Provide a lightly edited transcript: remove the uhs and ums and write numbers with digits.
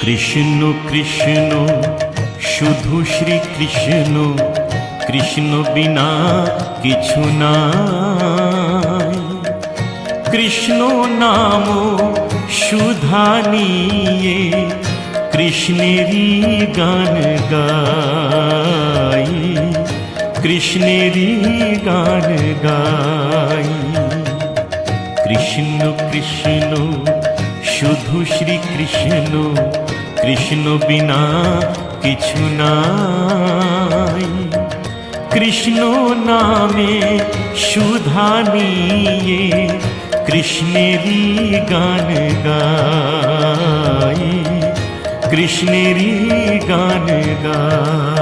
কৃষ্ণ কৃষ্ণ শুধু শ্রী কৃষ্ণ, কৃষ্ণ বিনা কিছু নাই। কৃষ্ণ নাম সুধা নিয়ে কৃষ্ণেরই গান গাই, কৃষ্ণেরই গান গাই। কৃষ্ণ কৃষ্ণ শুধু শ্রী কৃষ্ণ, কৃষ্ণ বিনা কিছু নাই। কৃষ্ণ নামে সুধা নিয়ে কৃষ্ণেরই গান গাই, কৃষ্ণেরই গান গাই।